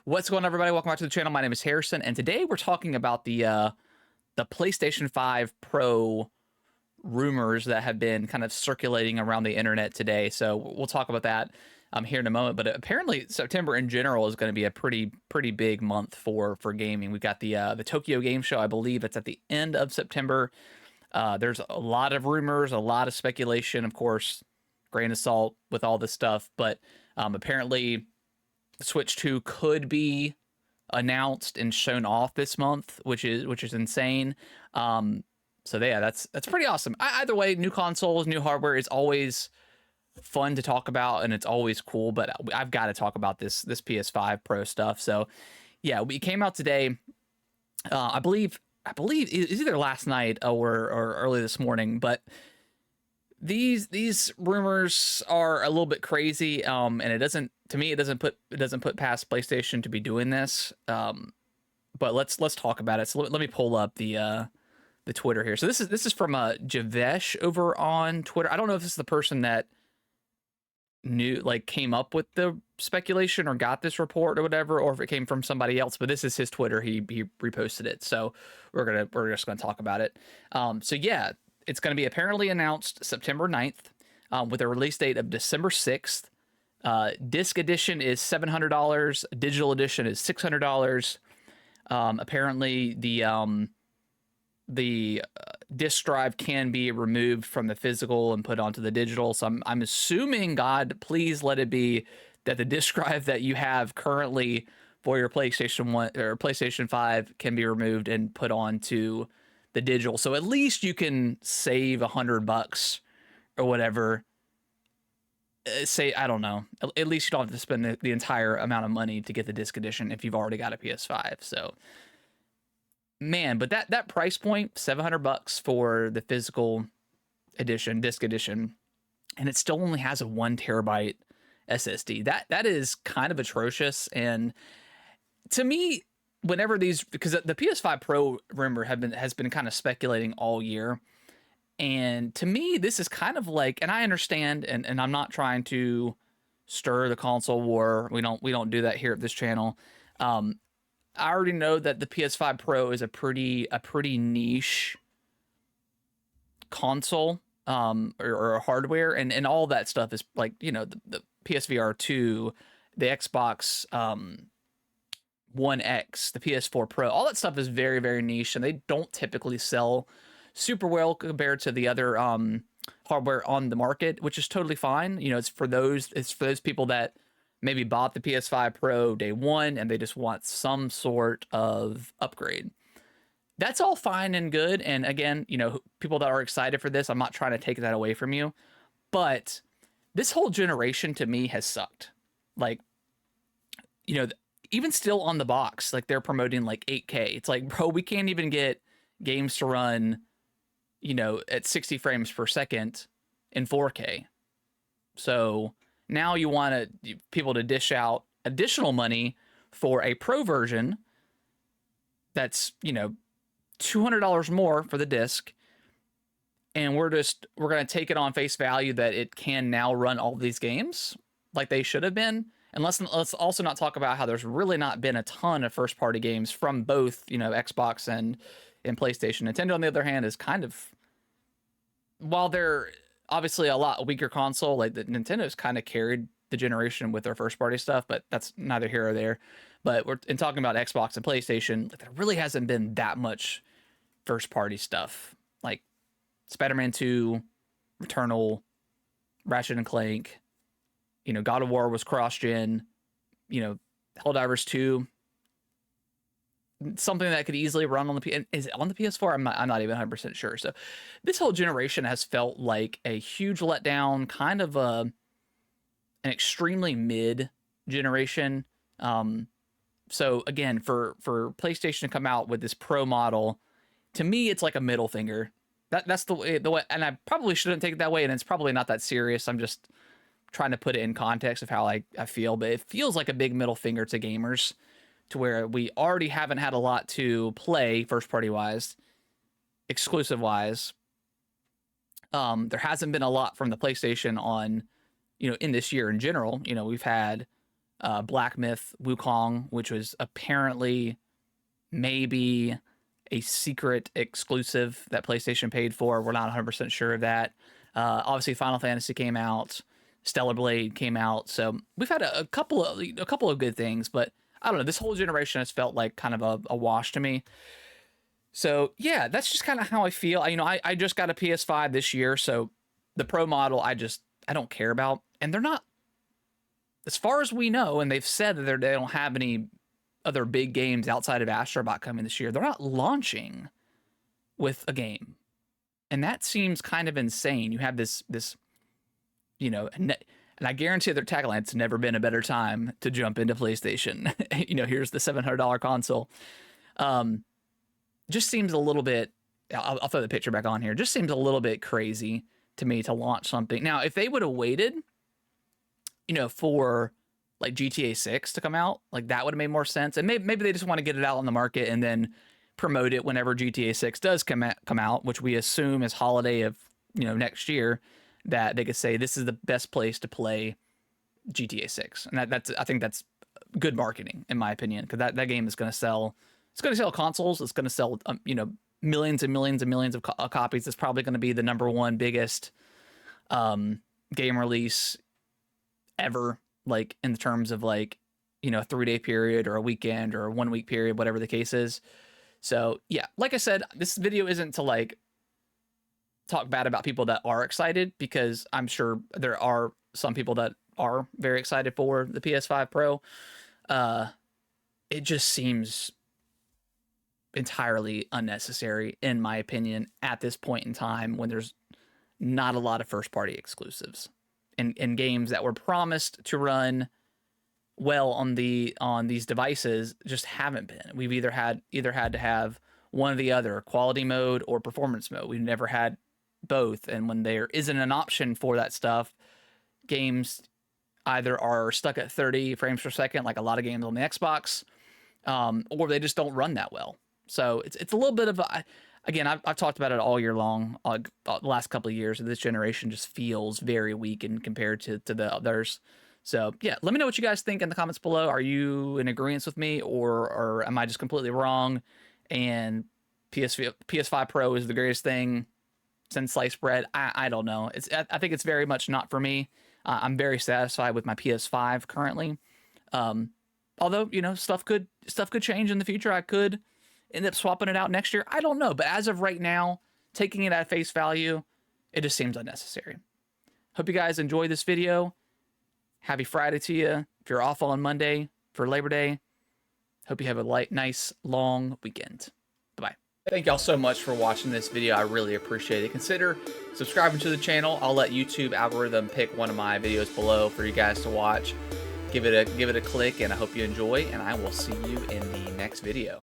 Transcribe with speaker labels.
Speaker 1: What's going on, everybody? Welcome back to the channel. My name is Harrison, and today we're talking about the PlayStation 5 Pro rumors that have been kind of circulating around the internet today. So we'll talk about that here in a moment. But apparently, September in general is going to be a pretty big month for gaming. We've got the Tokyo Game Show. I believe it's at the end of September. There's a lot of rumors, a lot of speculation, of course, grain of salt with all this stuff. But apparently, Switch 2 could be announced and shown off this month, which is insane. So yeah, that's pretty awesome. Either way, new consoles, new hardware is always fun to talk about, and it's always cool. But I've got to talk about this PS5 Pro stuff. So yeah, we came out today. I believe it's either last night or early this morning, but these rumors are a little bit crazy, and it doesn't put past PlayStation to be doing this. But let's talk about it. So let me pull up the Twitter here. So this is from Javesh over on Twitter. I don't know if this is the person that came up with the speculation or got this report or whatever, or if it came from somebody else, but this is his Twitter. He reposted it. So we're just gonna talk about it. So yeah, it's going to be apparently announced September 9th, with a release date of December 6th. Disc edition is $700. Digital edition is $600. Apparently, the disc drive can be removed from the physical and put onto the digital. So I'm assuming, God, please let it be that the disc drive that you have currently for your PlayStation 1 or PlayStation 5 can be removed and put onto the digital. So at least you can save $100 or whatever. Say, I don't know. At least you don't have to spend the entire amount of money to get the disc edition if you've already got a PS5. So, man, but that price point, $700 for the physical edition, disc edition, and it still only has a 1 terabyte SSD. That is kind of atrocious. And to me, whenever because the PS5 Pro rumor has been kind of speculating all year, and to me this is kind of like, and I understand, and I'm not trying to stir the console war. We don't do that here at this channel. I already know that the PS5 Pro is a pretty niche console, or hardware, and all that stuff is like, the PSVR 2, the Xbox One X, the PS4 Pro, all that stuff is very, very niche, and they don't typically sell super well compared to the other hardware on the market, which is totally fine. It's for those people that maybe bought the PS5 Pro day one and they just want some sort of upgrade. That's all fine and good. And again, people that are excited for this, I'm not trying to take that away from you, but this whole generation to me has sucked. Like, even still on the box, like they're promoting like 8K. It's like, bro, we can't even get games to run, at 60 frames per second in 4K. So now you want people to dish out additional money for a pro version that's, $200 more for the disc. And we're going to take it on face value that it can now run all these games like they should have been. And let's also not talk about how there's really not been a ton of first-party games from both, Xbox and PlayStation. Nintendo, on the other hand, is kind of, while they're obviously a lot weaker console, like the Nintendo's kind of carried the generation with their first-party stuff, but that's neither here or there. But we're talking about Xbox and PlayStation, there really hasn't been that much first-party stuff. Like Spider-Man 2, Returnal, Ratchet and Clank, God of War was cross-gen, Helldivers 2, something that could easily run on is it on the PS4? I'm not even 100% sure. So this whole generation has felt like a huge letdown, kind of an extremely mid generation. So again, for PlayStation to come out with this Pro model, to me, it's like a middle finger. That's the way, and I probably shouldn't take it that way, and it's probably not that serious. I'm just trying to put it in context of how I feel, but it feels like a big middle finger to gamers, to where we already haven't had a lot to play first party wise, exclusive wise. There hasn't been a lot from the PlayStation on, in this year in general. We've had Black Myth Wukong, which was apparently maybe a secret exclusive that PlayStation paid for. We're not 100% sure of that. Obviously, Final Fantasy came out, Stellar Blade came out, so we've had a couple of good things, but I don't know. This whole generation has felt like kind of a wash to me. So yeah, that's just kind of how I feel. I just got a PS5 this year, so the Pro model I don't care about, and they're not, as far as we know, and they've said that they don't have any other big games outside of Astrobot coming this year. They're not launching with a game, and that seems kind of insane. You have this, and I guarantee their tagline, it's never been a better time to jump into PlayStation. Here's the $700 console. Just seems a little bit, I'll throw the picture back on here. Just seems a little bit crazy to me to launch something. Now, if they would have waited, for like GTA 6 to come out, like that would have made more sense. And maybe they just want to get it out on the market and then promote it whenever GTA 6 does come out, which we assume is holiday of, next year, that they could say this is the best place to play GTA 6. And I think that's good marketing, in my opinion, because that game is going to sell. It's going to sell consoles. It's going to sell, millions and millions and millions of copies. It's probably going to be the #1 biggest game release ever, like in terms of like, a 3-day period or a weekend or a 1-week period, whatever the case is. So yeah, like I said, this video isn't to like talk bad about people that are excited, because I'm sure there are some people that are very excited for the PS5 Pro. It just seems entirely unnecessary, in my opinion, at this point in time, when there's not a lot of first party exclusives and games that were promised to run well on these devices just haven't been. We've either had to have one or the other, quality mode or performance mode. We've never had both. And when there isn't an option for that stuff, games either are stuck at 30 frames per second, like a lot of games on the Xbox, or they just don't run that well. So it's a little bit of again, I've talked about it all year long. The last couple of years, this generation just feels very weak and compared to the others. So yeah, let me know what you guys think in the comments below. Are you in agreement with me, or am I just completely wrong? And PS5 Pro is the greatest thing since sliced bread. I don't know. I think it's very much not for me. I'm very satisfied with my PS5 currently. Although, stuff could change in the future. I could end up swapping it out next year. I don't know. But as of right now, taking it at face value, it just seems unnecessary. Hope you guys enjoyed this video. Happy Friday to you. If you're off on Monday for Labor Day, hope you have a nice, long weekend. Bye-bye. Thank y'all so much for watching this video. I really appreciate it. Consider subscribing to the channel. I'll let YouTube algorithm pick one of my videos below for you guys to watch. Give it a click, and I hope you enjoy, and I will see you in the next video.